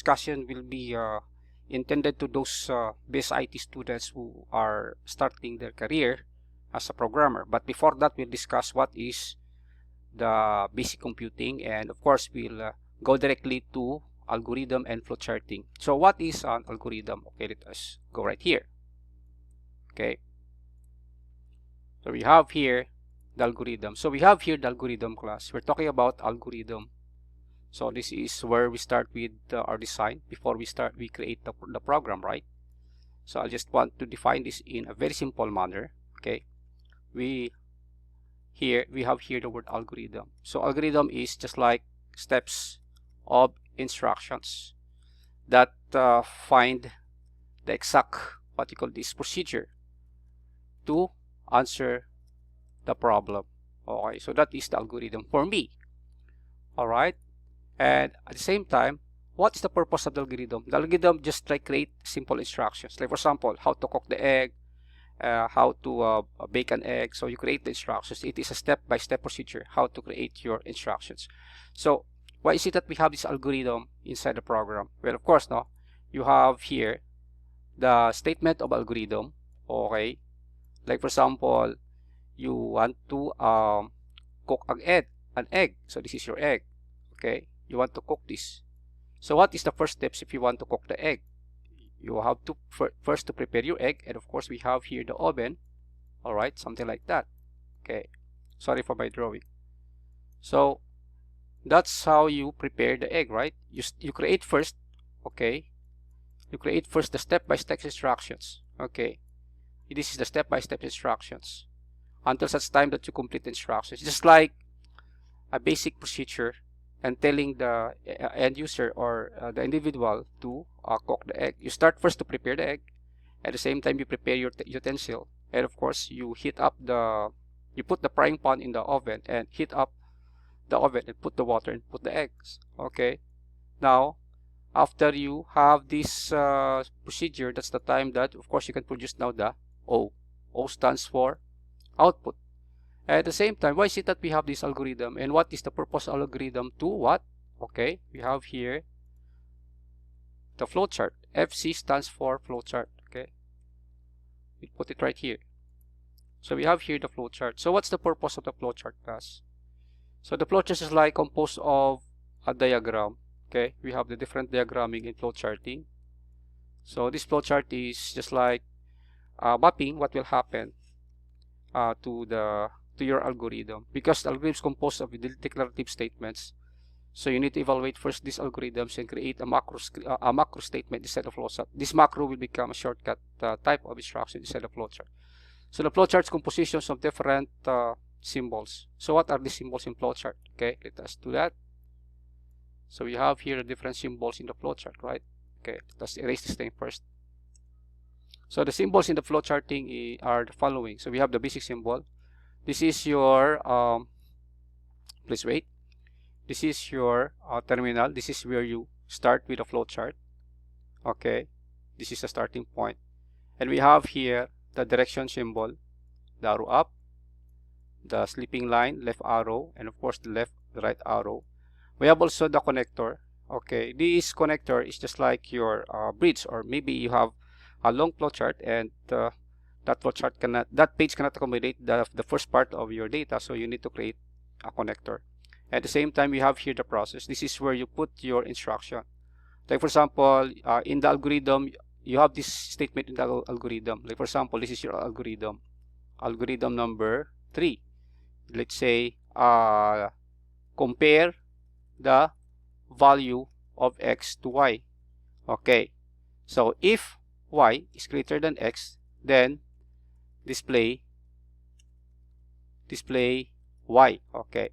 discussion will be intended to those BSIT students who are starting their career as a programmer. But before that, we'll discuss what is the basic computing, and of course we'll go directly to algorithm and flowcharting. So what is an algorithm? Okay, let us go right here. Okay, so we have here the algorithm. So we have here the algorithm class. We're talking about algorithm. So this is where we start with our design. Before we create the program, right? So I just want to define this in a very simple manner. Okay, we have here the word algorithm. So algorithm is just like steps of instructions that find the exact, what you call this, procedure to answer the problem. Okay, so that is the algorithm for me. All right, and at the same time, what is the purpose of the algorithm? The algorithm just like create simple instructions, like for example, how to cook the egg, how to bake an egg. So you create the instructions. It is a step-by-step procedure how to create your instructions. So why is it that we have this algorithm inside the program? Well, of course, no, you have here the statement of algorithm. Okay, like for example, you want to cook an egg. So this is your egg. Okay, you want to cook this. So what is the first steps if you want to cook the egg? You have to first to prepare your egg, and of course we have here the oven. All right, something like that. Okay, sorry for my drawing. So that's how you prepare the egg, right? You create first. Okay, you create first the step-by-step instructions. Okay, this is the step-by-step instructions until such time that you complete the instructions, just like a basic procedure and telling the end user or the individual to cook the egg. You start first to prepare the egg. At the same time, you prepare your utensil, and of course you put the frying pan in the oven and heat up the oven and put the water and put the eggs. Okay, now after you have this procedure, that's the time that of course you can produce now the O. O stands for output. At the same time, why is it that we have this algorithm, and what is the purpose of algorithm to what? Okay, we have here the flowchart. FC stands for flowchart. Okay, we put it right here. So we have here the flowchart. So what's the purpose of the flowchart, class? So the flowchart is like composed of a diagram. Okay, we have the different diagramming in flowcharting. So this flowchart is just like mapping what will happen to your algorithm, because the algorithm is composed of declarative statements. So you need to evaluate first these algorithms and create a macro statement instead of flowchart. This macro will become a shortcut type of instruction instead of flowchart. So the flowchart's compositions of different symbols. So what are the symbols in flowchart? Okay, let us do that. So we have here the different symbols in the flowchart, right? Okay, let's erase this thing first. So the symbols in the flowcharting are the following. So we have the basic symbol. This is your please wait. This is your terminal. This is where you start with a flowchart. Okay, this is the starting point, and we have here the direction symbol, the arrow up, the sleeping line, left arrow, and of course the right arrow. We have also the connector. Okay, this connector is just like your bridge, or maybe you have a long flowchart and that page cannot accommodate the first part of your data, so you need to create a connector. At the same time, we have here the process. This is where you put your instruction. Like for example, in the algorithm, you have this statement in the algorithm. Like for example, this is your algorithm number 3. Let's say compare the value of x to y. Okay, so if y is greater than x, then display y. Okay,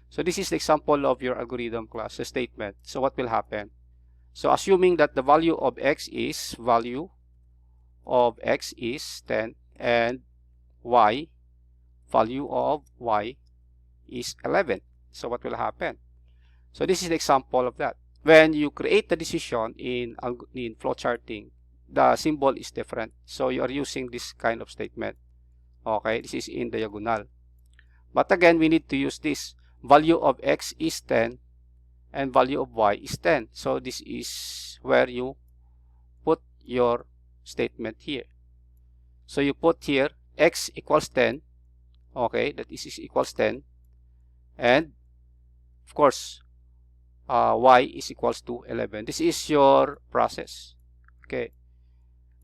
so this is the example of your algorithm class, the statement. So what will happen? So assuming that the value of x is 10 and value of y is 11. So what will happen? So this is the example of that. When you create the decision in flowcharting, the symbol is different. So you are using this kind of statement. Okay, this is in diagonal. But again, we need to use this. Value of x is 10 and value of y is 10. So this is where you put your statement here. So you put here x equals 10, okay, that is equals 10, and of course y is equals to 11. This is your process, okay.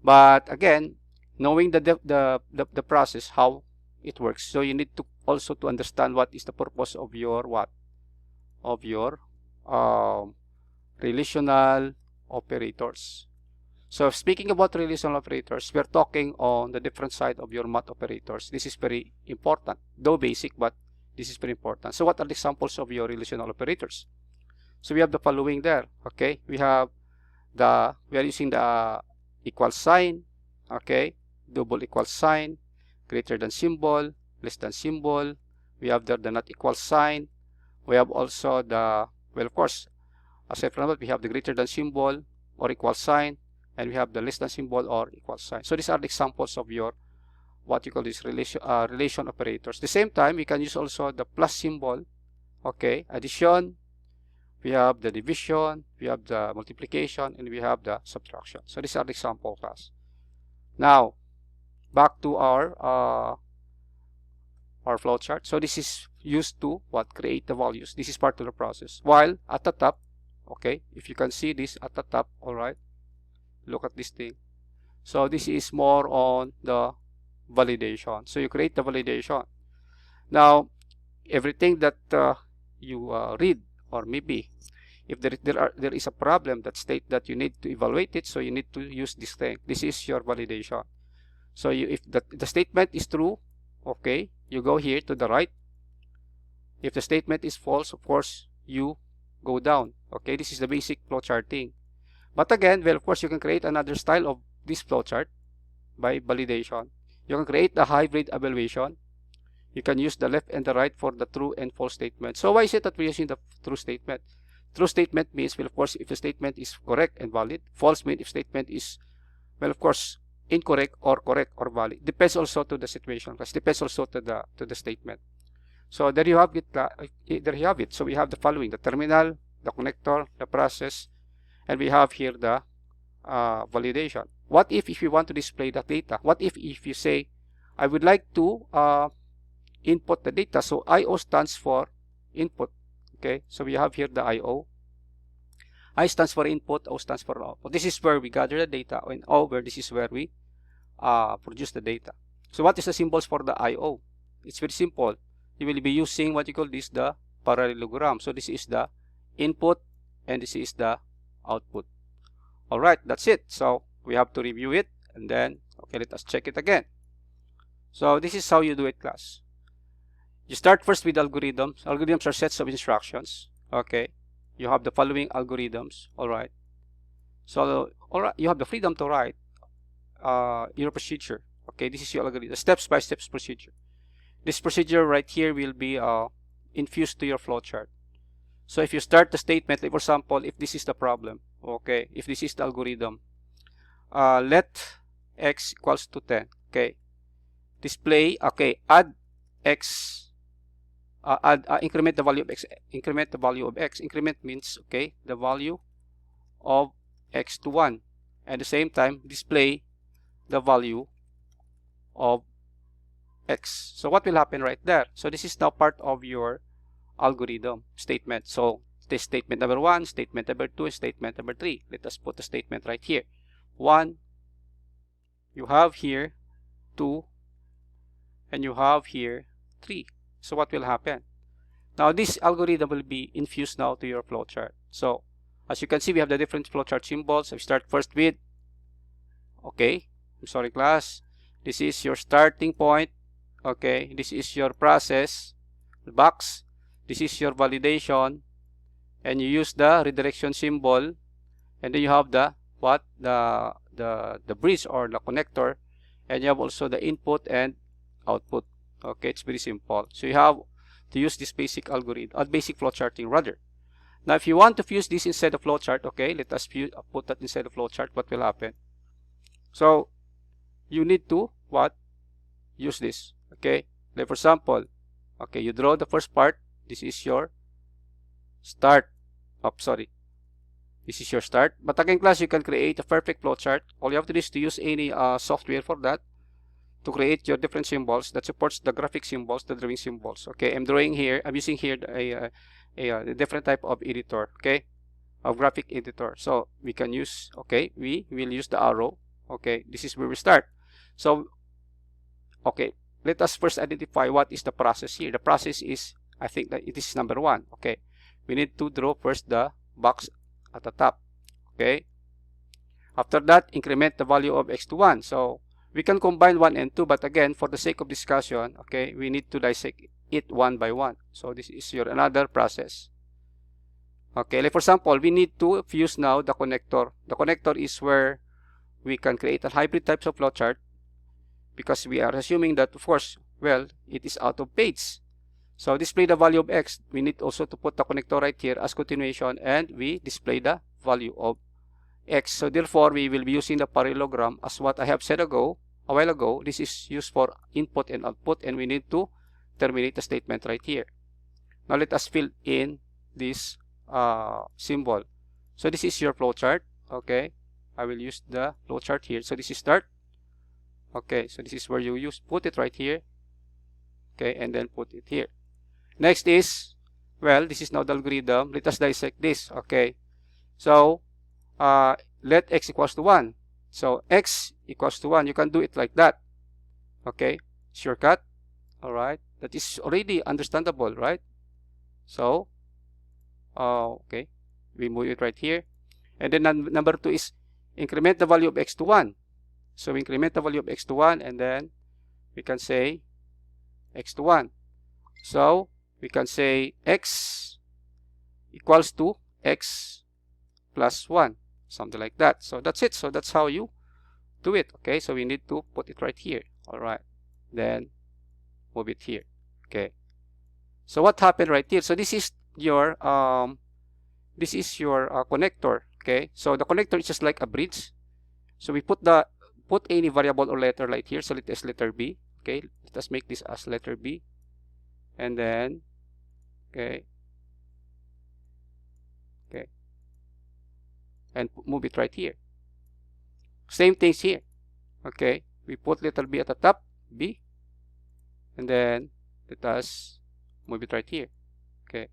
But again, knowing the process, how it works, so you need to also to understand what is the purpose of your relational operators. So speaking about relational operators, we're talking on the different side of your math operators. This is very important, though basic, but this is very important. So what are the examples of your relational operators? So we have the following there, okay. We are using the equal sign, okay, double equal sign, greater than symbol, less than symbol. We have the not equal sign. We have also the, well, of course, aside from that, we have the greater than symbol or equal sign, and we have the less than symbol or equal sign. So these are the examples of your what you call this relation operators. At the same time, we can use also the plus symbol, okay, addition. We have the division, we have the multiplication, and we have the subtraction. So these are the example class. Now, back to our flowchart. So this is used to create the values. This is part of the process. While at the top, okay, if you can see this at the top, all right, look at this thing. So this is more on the validation. So you create the validation. Now, everything that you read, or maybe if there is a problem that state that you need to evaluate it, so you need to use this thing. This is your validation. So if the statement is true, okay, you go here to the right. If the statement is false, of course, you go down. Okay, this is the basic flowcharting. But again, well, of course, you can create another style of this flowchart by validation. You can create a hybrid evaluation. You can use the left and the right for the true and false statement. So why is it that we're using the true statement? True statement means, well, of course, if the statement is correct and valid. False means if statement is, well, of course, incorrect or correct or valid. Depends also to the situation. Because depends also to the statement. So there you have it. There you have it. So we have the following: the terminal, the connector, the process, and we have here the validation. What if we want to display the data? What if you say, I would like to input the data? So IO stands for input. Okay, so we have here the IO. I stands for input, O stands for output. This is where we gather the data, and O where this is where we produce the data. So what is the symbols for the IO? It's very simple. You will be using what you call this, the parallelogram. So this is the input and this is the output. Alright, that's it. So we have to review it, and then, okay, let us check it again. So this is how you do it, class. You start first with algorithms. Algorithms are sets of instructions. Okay, you have the following algorithms. Alright, so alright, you have the freedom to write your procedure. Okay, this is your algorithm, steps by steps procedure. This procedure right here will be infused to your flowchart. So if you start the statement, like for example, if this is the problem, okay, if this is the algorithm, let x equals to 10, okay, display, okay, add x, increment the value of x, increment the value of x. Increment means, okay, the value of x to 1, and at the same time display the value of x. So what will happen right there? So this is now part of your algorithm statement. So this statement number 1, statement number 2, statement number 3. Let us put the statement right here. 1, you have here 2, and you have here 3. So what will happen? Now this algorithm will be infused now to your flowchart. So as you can see, we have the different flowchart symbols. I start first with, okay, I'm sorry class, this is your starting point. Okay, this is your process box, this is your validation, and you use the redirection symbol, and then you have the the bridge or the connector, and you have also the input and output. Okay, it's very simple. So you have to use this basic algorithm, basic flowcharting rather. Now if you want to fuse this inside the flowchart, okay, let us put that inside the flowchart. What will happen? So you need to use this. Okay, like for example, okay, you draw the first part. This is your start. This This is your start. But again, class, you can create a perfect flowchart. All you have to do is to use any software for that to create your different symbols that supports the graphic symbols, the drawing symbols. Okay, I'm using here a different type of editor, okay, of graphic editor. So we can use, okay, we will use the arrow. Okay, this is where we start. So, okay, let us first identify what is the process here. The process is, I think that it is number 1. Okay, we need to draw first the box at the top. Okay, after that, increment the value of x to 1. So we can combine 1 and 2, but again, for the sake of discussion, okay, we need to dissect it one by one. So this is your another process. Okay, like for example, we need to fuse now the connector. The connector is where we can create a hybrid types of flowchart, because we are assuming that, of course, well, it is out of page. So display the value of x. We need also to put the connector right here as continuation, and we display the value of x. So therefore, we will be using the parallelogram as what I have said a while ago. This is used for input and output, and we need to terminate the statement right here. Now let us fill in this symbol. So this is your flowchart. Okay, I will use the flowchart here. So this is start. Okay, so this is where you put it right here. Okay, and then put it here. Next is, well, this is now the algorithm. Let us dissect this. Okay, so let x equals to 1. So x equals to 1. You can do it like that. Okay, shortcut. All right, that is already understandable, right? So, okay, we move it right here. And then number 2 is increment the value of x to 1. So we increment the value of x to 1, and then we can say x to 1. So we can say x equals to x plus 1, something like that. So that's it. So that's how you do it. Okay, so we need to put it right here. All right, then move it here. Okay, so what happened right here? So this is your connector. Okay, so the connector is just like a bridge. So we put any variable or letter right here. So let us letter B. Okay, let us make this as letter B, and then okay, and move it right here. Same things here. Okay, we put letter B at the top, B, and then let us move it right here. Okay,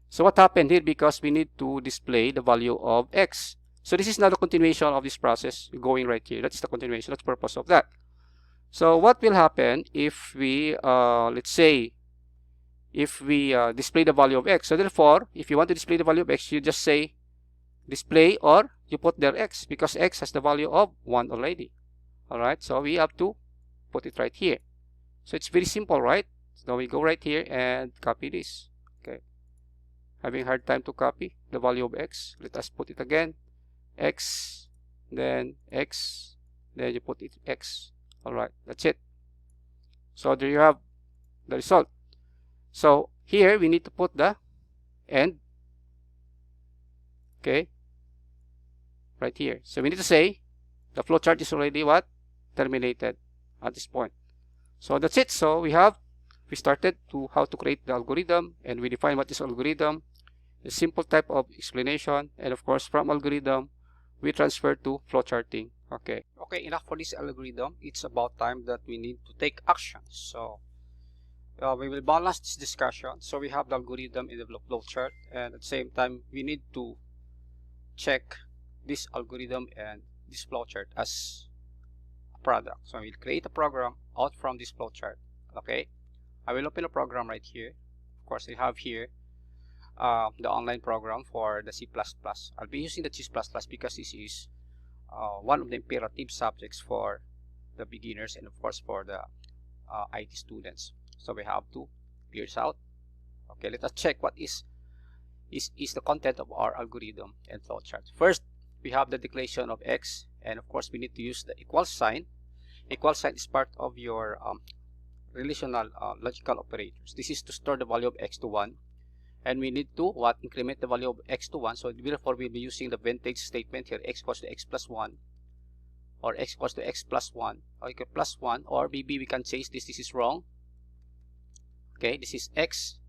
so what happened here? Because we need to display the value of x. So this is not a continuation of this process going right here. That's the continuation. That's the purpose of that. So what will happen if we, let's say, if we display the value of x? So therefore, if you want to display the value of x, you just say display, or you put there x, because x has the value of 1 already. All right, so we have to put it right here. So it's very simple, right? So we go right here and copy this. Okay, having a hard time to copy the value of x. Let us put it again. X, then x, then you put it x. All right, that's it. So there you have the result. So here we need to put the end. Okay, right here. So we need to say the flowchart is already what? Terminated at this point. So that's it. So we started to how to create the algorithm, and we define what is algorithm, a simple type of explanation, and of course from algorithm we transfer to flowcharting. Okay, enough for this algorithm. It's about time that we need to take action. So we will balance this discussion. So we have the algorithm in the flowchart, and at the same time we need to check this algorithm and this flowchart as a product. So we'll create a program out from this flowchart. Okay, I will open a program right here. Of course, I have here the online program for the C++. I'll be using the C++ because this is one of the imperative subjects for the beginners and of course for the IT students. So we have to clear this out. Okay, let us check what is the content of our algorithm and flowchart. First, we have the declaration of x, and of course we need to use the equal sign. Equal sign is part of your relational logical operators. This is to store the value of x to 1, and we need to increment the value of x to 1. So therefore we'll be using the vintage statement here, x equals to x plus 1, or x equals to x plus 1, or plus 1, or maybe we can change this. This is wrong. Okay, this is x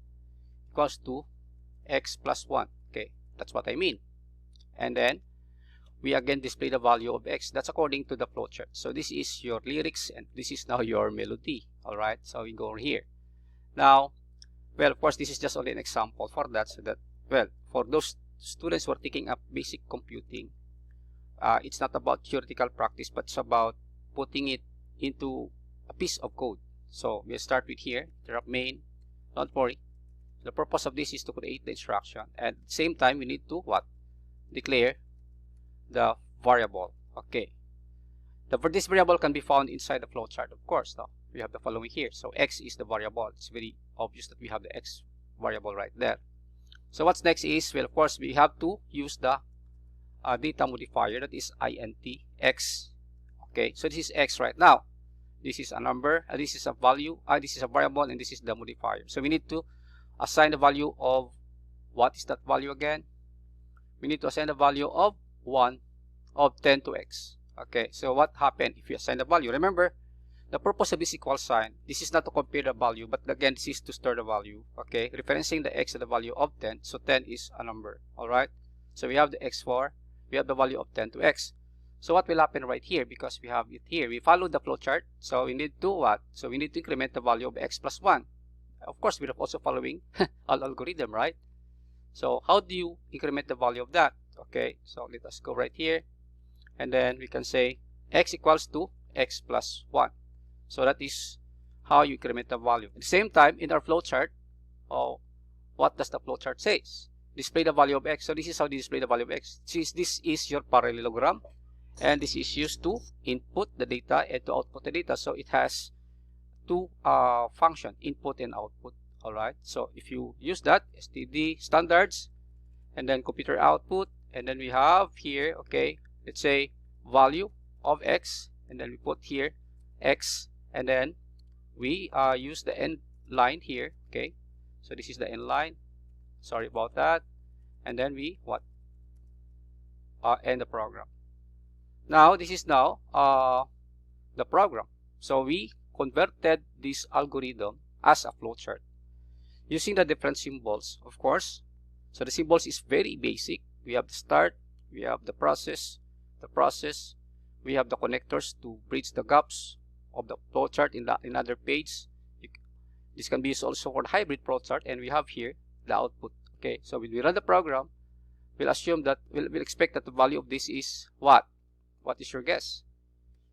equals to x plus 1. Okay, that's what I mean. and then we again display the value of x. That's according to the flowchart. So this is your lyrics, and this is now your melody. All right, so we go over here. Now, well, of course, this is just only an example for that, so that, well, for those students who are taking up basic computing, it's not about theoretical practice, but it's about putting it into a piece of code. So we'll start with here, interrupt main. Don't worry, the purpose of this is to create the instruction, and at the same time we need to what? Declare the variable. Okay, this variable can be found inside the flowchart, of course. Now we have the following here. So x is the variable. It's very obvious that we have the x variable right there. So what's next is, well, of course, we have to use the data modifier, that is int x. Okay, so this is x right now. This is a number, this is a value, this is a variable, and this is the modifier. So we need to assign the value of, what is that value again? We need to assign the value of 1 of 10 to x. Okay, so what happened if you assign the value? Remember, the purpose of this equal sign, this is not to compare the value, but again, this is to store the value. Okay, referencing the x to the value of 10. So 10 is a number. All right, so we have the x4, we have the value of 10 to x. So what will happen right here, because we have it here, we follow the flowchart, so we need to what? So we need to increment the value of x plus 1. Of course, we're also following an algorithm, right? So how do you increment the value of that? Okay, so let us go right here, and then we can say x equals to x plus 1. So that is how you increment the value. At the same time, in our flowchart, what does the flowchart say? Display the value of x. So this is how you display the value of x. Since this is your parallelogram, and this is used to input the data and to output the data. So it has two functions, input and output. All right. So if you use that, std standards, and then computer output, and then we have here, okay, let's say value of x, and then we put here x, and then we use the end line here. Okay, so this is the end line. Sorry about that. And then we what? End the program. Now this is now the program. So we converted this algorithm as a flowchart using the different symbols, of course. So the symbols is very basic. We have the start, we have the process, we have the connectors to bridge the gaps of the flowchart in another page. This can be used also for the hybrid flowchart, and we have here the output. Okay, so when we run the program, we'll assume that we'll expect that the value of this is what? What is your guess?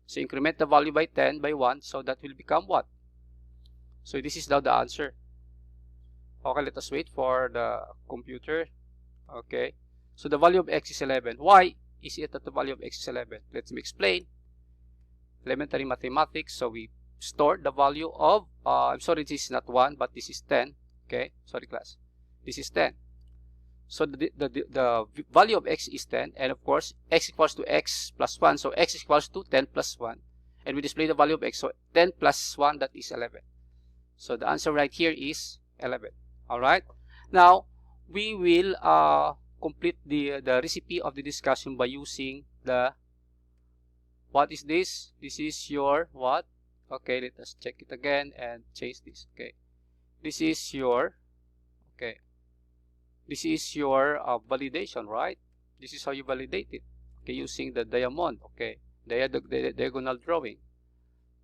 So increment the value by 10 by 1, so that will become what? So this is now the answer. Okay, let us wait for the computer. Okay, so the value of x is 11. Why is it that the value of x is 11? Let me explain. Elementary mathematics. So we store the value of, I'm sorry, this is not 1, but this is 10. Okay, sorry class. This is 10. So the value of x is 10, and of course x equals to x plus 1. So x equals to 10 plus 1, and we display the value of x. So 10 plus 1, that is 11. So the answer right here is 11. All right. Now we will complete the recipe of the discussion by using the, what is this? This is your what? Okay, let us check it again and change this. Okay, this is your, okay, this is your validation, right? This is how you validate it. Okay, using the diamond. Okay, the diagonal drawing.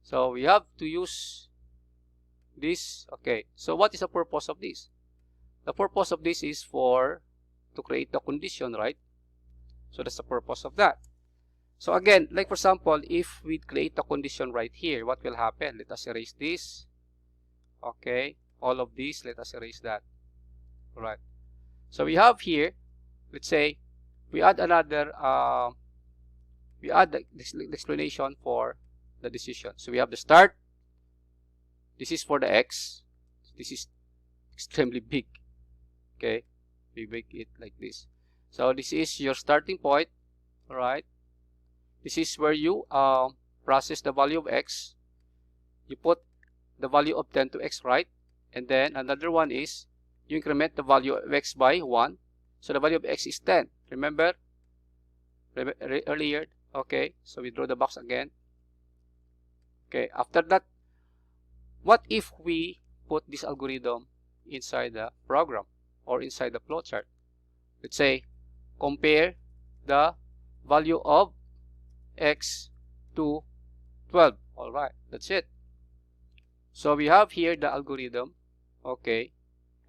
So we have to use this. Okay, so what is the purpose of this? The purpose of this is to create the condition, right? So that's the purpose of that. So again, like for example, if we create a condition right here, what will happen? Let us erase this. Okay, all of this, let us erase that. All right. So we have here, let's say, we add another, we add the explanation for the decision. So we have the start. This is for the x. This is extremely big. Okay, we make it like this. So this is your starting point. All right. This is where you process the value of x. You put the value of 10 to x, right? And then another one is you increment the value of x by 1. So the value of x is 10. Remember earlier? Okay, so we draw the box again. Okay, after that, what if we put this algorithm inside the program or inside the flowchart? Let's say compare the value of x to 12. All right, that's it. So we have here the algorithm. Okay,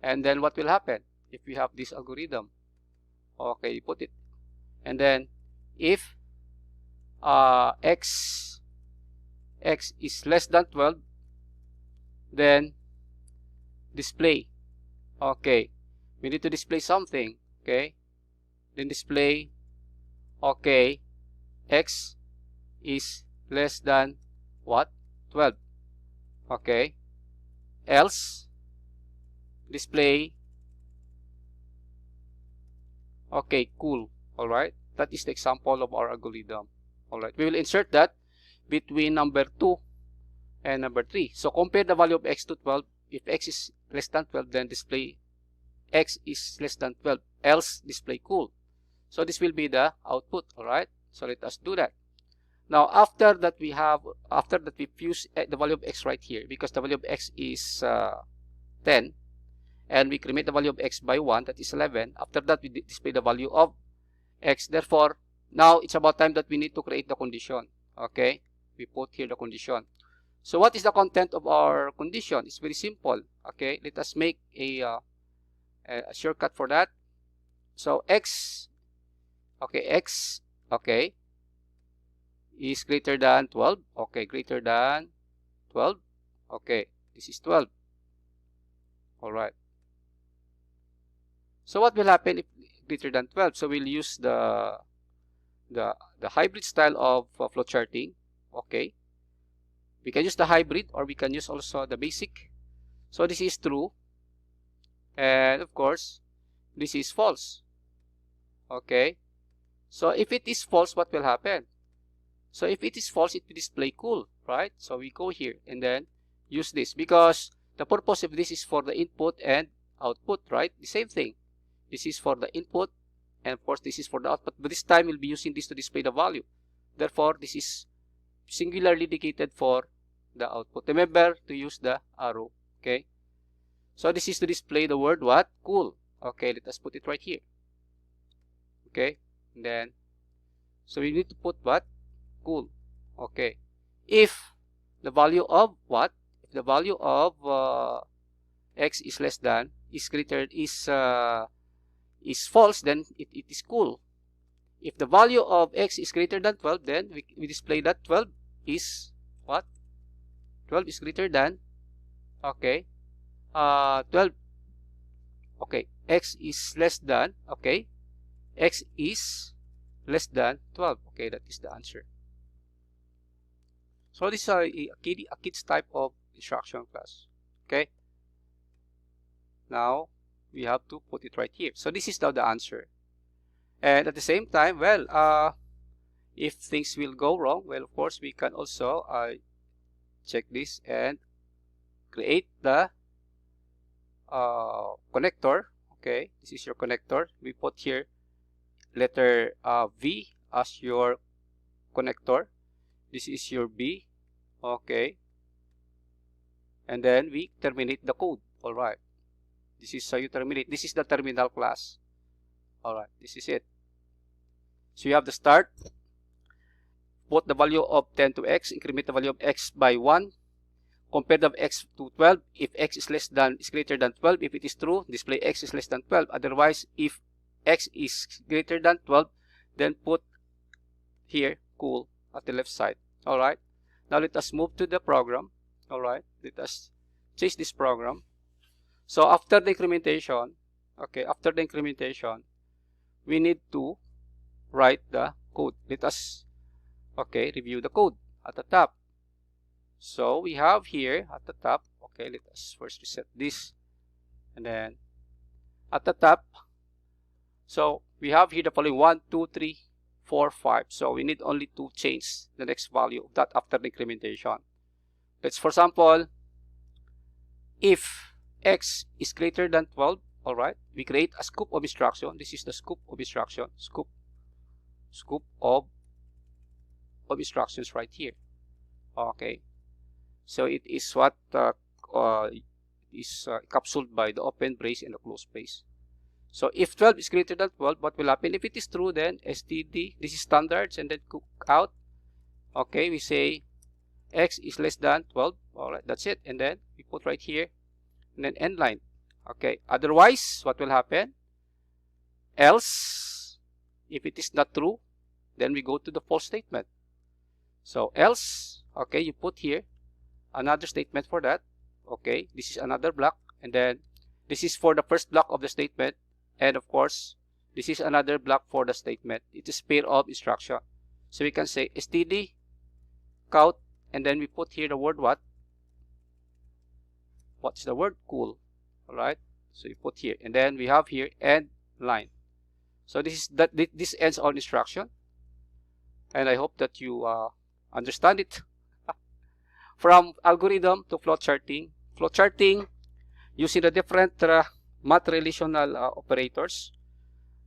and then what will happen if we have this algorithm? Okay, you put it, and then if x is less than 12, then display. Okay, we need to display something. Okay, then display, okay, x is less than what? 12. Okay, else display, okay, cool. All right, that is the example of our algorithm. All right, we will insert that between number 2 and number 3. So compare the value of x to 12. If x is less than 12, then display x is less than 12, else display cool. So this will be the output. All right, so let us do that. Now after that we fuse the value of x right here, because the value of x is 10, and we increment the value of x by 1, that is 11. After that we display the value of x. Therefore now it's about time that we need to create the condition. Okay, we put here the condition. So what is the content of our condition? It's very simple. Okay, let us make a shortcut for that. So x, okay, is greater than 12. Okay, greater than 12. Okay, this is 12. All right. So what will happen if greater than 12? So we'll use the hybrid style of flowcharting. Okay, we can use the hybrid, or we can use also the basic. So this is true, and of course this is false. Okay, so if it is false, what will happen? So if it is false, it will display cool, right? So we go here and then use this, because the purpose of this is for the input and output, right? The same thing. This is for the input, and of course this is for the output, but this time we'll be using this to display the value. Therefore this is singularly dedicated for the output. Remember to use the arrow. Okay, so this is to display the word what? Cool. Okay, let us put it right here. Okay, and then so we need to put what? Cool. Okay, if the value of what? If the value of x is less than, is greater, is false, then it is cool. If the value of x is greater than 12, then we display that 12 is what? 12 is greater than, okay, 12. Okay, x is less than, okay, x is less than 12. Okay, that is the answer. So this is a kids type of instruction class. Okay, now we have to put it right here. So this is now the answer. And at the same time, well, if things will go wrong, well, of course we can also check this and create the connector. Okay, this is your connector. We put here letter V as your connector. This is your B. Okay, and then we terminate the code. All right, this is how you terminate. This is the terminal class. All right, this is it. So you have the start, put the value of 10 to x, increment the value of x by 1, compare the x to 12. If x is greater than 12, if it is true, display x is less than 12. Otherwise, if x is greater than 12, then put here cool at the left side. All right, now let us move to the program. All right, let us change this program. So after the incrementation, okay, after the incrementation, we need to write the code. Let us, okay, review the code at the top. So we have here at the top, okay, let us first reset this, and then at the top, so we have here the following 1, 2, 3, 4, 5. So we need only to change the next value of that after the incrementation. Let's, for example, if x is greater than 12, all right, we create a scope of instruction. This is the scope of instruction, scope of instructions right here. Okay, so it is what is capsuled by the open brace and the closed brace. So if 12 is greater than 12, what will happen? If it is true, then std, this is standards, and then cook out. Okay, we say x is less than 12. All right, that's it. And then we put right here, and then end line. Okay, otherwise, what will happen? Else, if it is not true, then we go to the false statement. So else, okay, you put here another statement for that. Okay, this is another block, and then this is for the first block of the statement, and of course this is another block for the statement. It is pair of instruction. So we can say std count, and then we put here the word what? What's the word? Cool. All right, so you put here, and then we have here end line. So this is that, this ends our instruction, and I hope that you understand it. From algorithm to flowcharting. Flowcharting using the different math relational operators,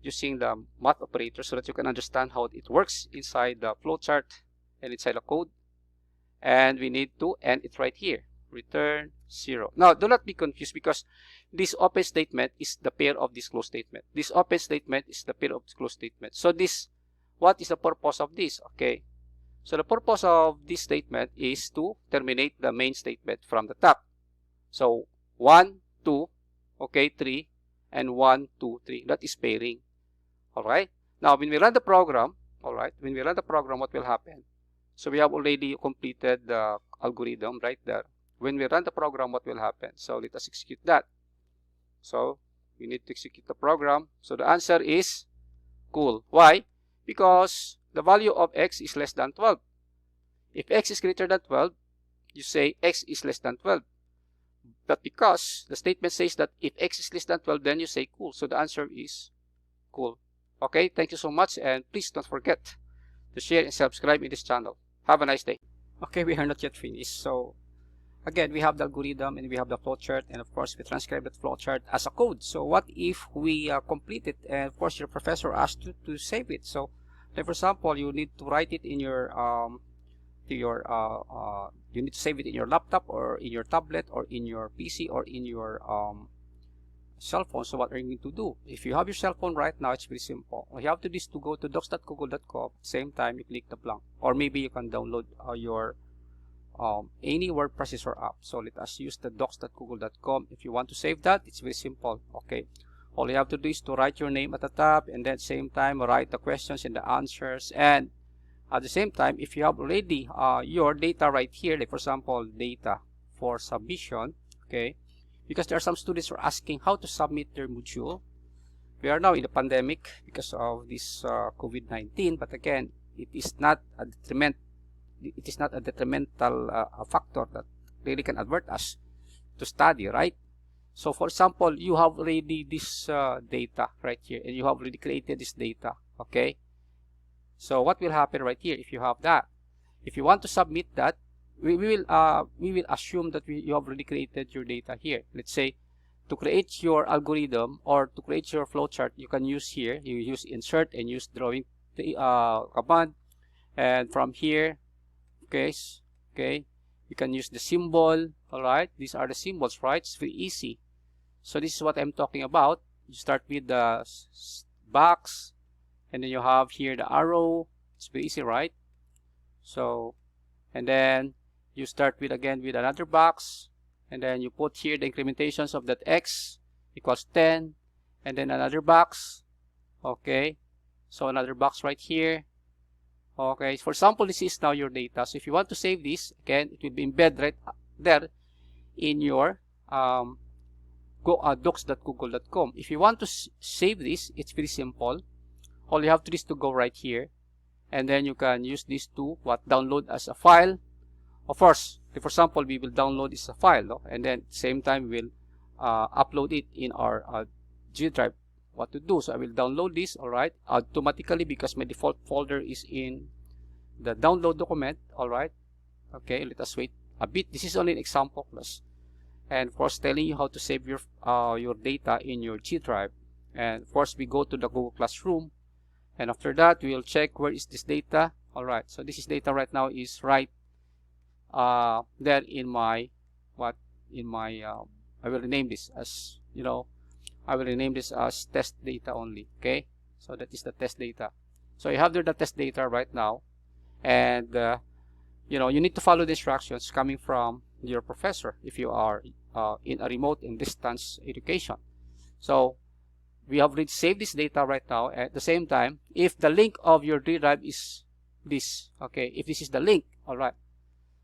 using the math operators, so that you can understand how it works inside the flowchart and inside the code. And we need to end it right here. Return 0. Now, do not be confused, because this open statement is the pair of this close statement. This open statement is the pair of this close statement. So this, what is the purpose of this? Okay. So the purpose of this statement is to terminate the main statement from the top. So 1, 2, okay, 3, and 1, 2, 3. That is pairing. Alright. Now, when we run the program, alright, when we run the program, what will happen? So we have already completed the algorithm right there. When we run the program, what will happen? So let us execute that. So we need to execute the program. So the answer is cool. Why? Because the value of x is less than 12. If x is greater than 12, you say x is less than 12. But because the statement says that if x is less than 12, then you say cool. So the answer is cool. Okay, thank you so much, and please don't forget to share and subscribe in this channel. Have a nice day. Okay, we are not yet finished. So again, we have the algorithm and we have the flowchart, and of course we transcribe that flowchart as a code. So what if we complete it, and of course your professor asked you to save it? So like for example, you need to write it in your you need to save it in your laptop or in your tablet or in your PC or in your cell phone. So what are you going to do? If you have your cell phone right now, it's very simple. All you have to do is to go to docs.google.com. Same time, you click the blank, or maybe you can download your any word processor app. So let us use the docs.google.com. If you want to save that, it's very simple. Okay, all you have to do is to write your name at the top, and then same time write the questions and the answers. And at the same time, if you have already your data right here, like for example data for submission, okay, because there are some students who are asking how to submit their module. We are now in the pandemic because of this COVID-19, but again, it is not a detriment. It is not a detrimental factor that really can avert us to study, right? So for example, you have already this data right here, and you have already created this data, okay? So what will happen right here if you have that? If you want to submit that, we will assume that you have already created your data here. Let's say to create your algorithm or to create your flowchart, you can use here, you use insert and use drawing command, and from here, okay, you can use the symbol. All right, these are the symbols, right? It's very easy. So this is what I'm talking about. You start with the box, and then you have here the arrow. It's very easy, right? So, and then you start with again with another box, and then you put here the incrementations of that x equals 10, and then another box. Okay, so another box right here. Okay, for example, this is now your data. So if you want to save this, again, it will be embedded right there in your docs.google.com. If you want to save this, it's very simple. All you have to do is to go right here, and then you can use this to download as a file. Of course, for example, we will download this as a file, no? And then same time we will upload it in our G drive. What to do? So I will download this, all right, automatically, because my default folder is in the download document. All right, okay, let us wait a bit. This is only an example class, and of course telling you how to save your data in your G drive. And of course we go to the Google Classroom, and after that we will check where is this data. All right, so this is data right now is right there in my I will rename this as, you know, I will rename this as test data only. Okay, so that is the test data. So you have there the test data right now, and you need to follow the instructions coming from your professor if you are in a remote and distance education. So we have already saved this data right now. At the same time, if the link of your D drive is this, okay, if this is the link, all right,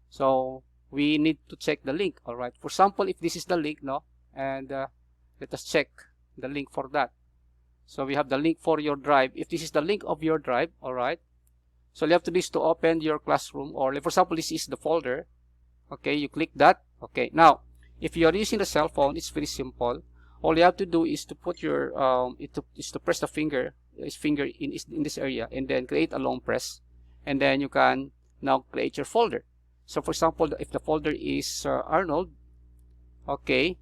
so we need to check the link. All right, for example, if this is the link, no, and let us check the link for that. So we have the link for your drive. If this is the link of your drive, all right, so you have to do is to open your classroom, or for example, this is the folder. Okay, you click that. Okay, now if you are using the cell phone, it's very simple. All you have to do is to put your is to press the finger in this area, and then create a long press, and then you can now create your folder. So for example, if the folder is Arnold, okay,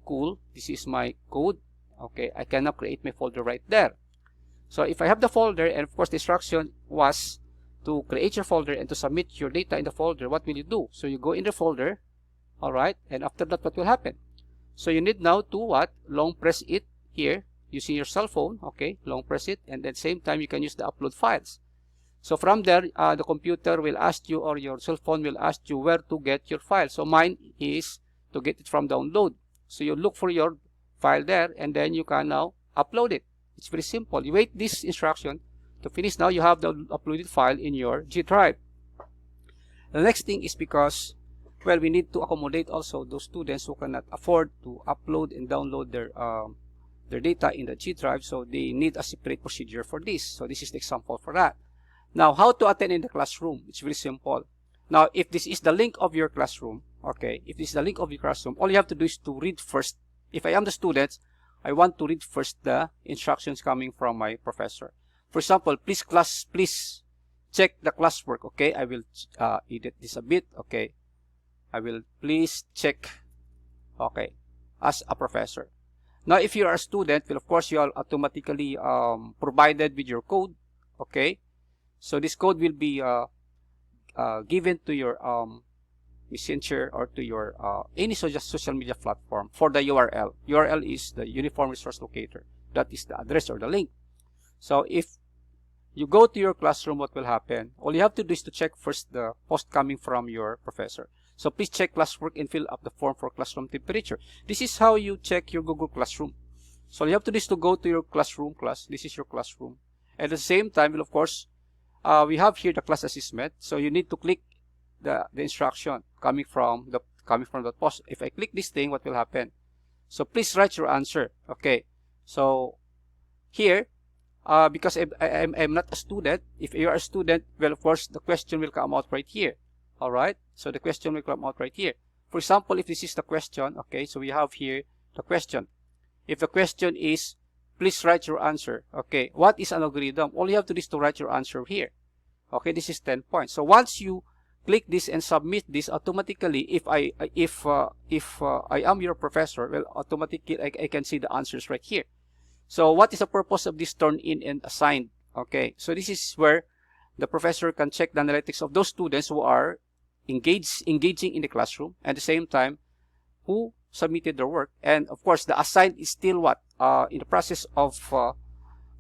cool, this is my code. Okay, I can now create my folder right there. So if I have the folder, and of course the instruction was to create your folder and to submit your data in the folder, what will you do? So you go in the folder, all right, and after that, what will happen? So you need now to what? Long press it here using your cell phone. Okay, long press it, and at the same time you can use the upload files. So from there, the computer will ask you, or your cell phone will ask you where to get your file. So mine is to get it from download. So you look for your file there, and then you can now upload it. It's very simple. You wait this instruction to finish. Now you have the uploaded file in your G drive. The next thing is because, well, we need to accommodate also those students who cannot afford to upload and download their data in the G drive. So they need a separate procedure for this. So this is the example for that. Now, how to attend in the classroom? It's very simple. Now, if this is the link of your classroom, okay, if this is the link of your classroom, all you have to do is to read first. If I am the student, I want to read first the instructions coming from my professor. For example, please check the classwork. Okay, I will edit this a bit. Okay, I will please check. Okay, as a professor. Now, if you are a student, well, of course, you are automatically provided with your code. Okay, so this code will be given to your messenger or to your any social media platform for the URL. URL is the Uniform Resource Locator. That is the address or the link. So if you go to your classroom, what will happen? All you have to do is to check first the post coming from your professor. So please check classwork and fill up the form for classroom temperature. This is how you check your Google Classroom. So all you have to do is to go to your classroom class. This is your classroom. At the same time, well, of course, we have here the class assessment. So you need to click the instruction coming from the post. If I click this thing, what will happen? So please write your answer. Okay. So here, because I'm not a student. If you are a student, well, of course, the question will come out right here. All right. So the question will come out right here. For example, if this is the question, okay, so we have here the question. If the question is, please write your answer. Okay, what is an algorithm? All you have to do is to write your answer here. Okay, this is 10 points. So once you click this and submit this, automatically, if I am your professor, well, automatically I can see the answers right here. So what is the purpose of this turn in and assigned? Okay, so this is where the professor can check the analytics of those students who are engaging in the classroom, and at the same time who submitted their work. And of course, the assigned is still what? In the process of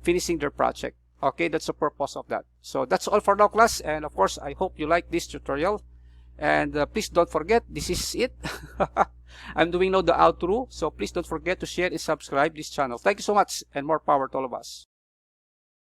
finishing their project. Okay, that's the purpose of that. So that's all for now, class. And of course, I hope you like this tutorial. And please don't forget, this is it. I'm doing now the outro. So please don't forget to share and subscribe this channel. Thank you so much, and more power to all of us.